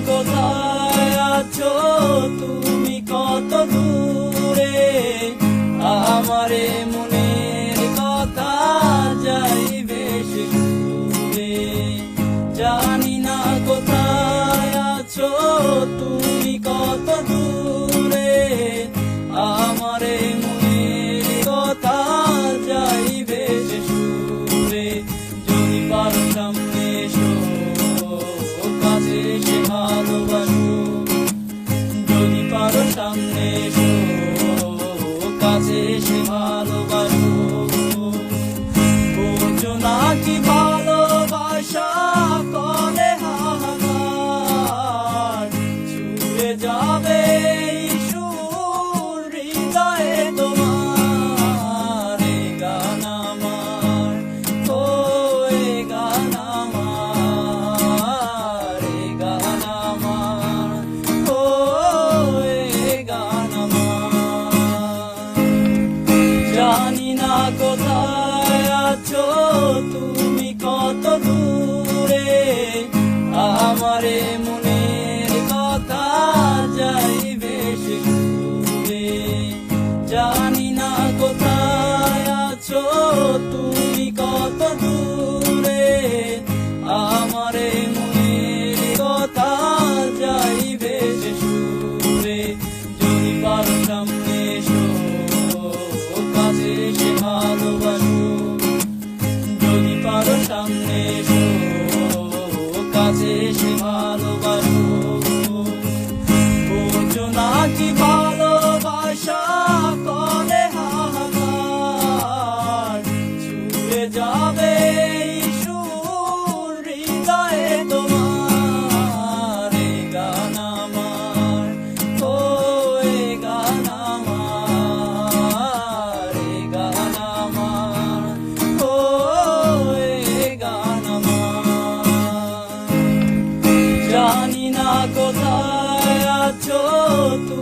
কোথায় আছো তুমি কত দূরে, আমারে মনের কথা যাইবে সে সুরে। জানি না কোথায় আছো তুমি কত দূরে, আমারে মনের কথা যাইবে সে সুরে। যদি পারো সামনে এসো, কাছে এসে ভালোবাসো। যদি পারো সামনে এসো, কাছে এসে ভালোবাসো। বোঝো না কি ভালোবাসা করে হাহাকার, ছুঁয়ে যাবে এই সুর হৃদয়ে তোমার। এ গান আমার, ও এ গান আমার, এ গান আমার, ও এ গান আমার। জানি না কোথায় আছো তুমি কত দূরে, আমারে মনের কথা যাইবে সে সুরে। জানি না কোথায় আছো তুমি কত দূরে, আমারে মনের কথা যাইবে সে সুরে। যদি পারো সামনে এসো, কাছে এসে ভালোবাসো। যদি পারো সামনে এসো, কাছে এসে ভালোবাসো। বোঝো না কি ভালোবাসা করে হাহাকার, ছুঁয়ে যাবে এই সুর হৃদয়ে তোমার। এ গান আমার, ও এ গান আমার, এ গান আমার, ও এ গান আমার। জানি না কোথায় আছো তুমি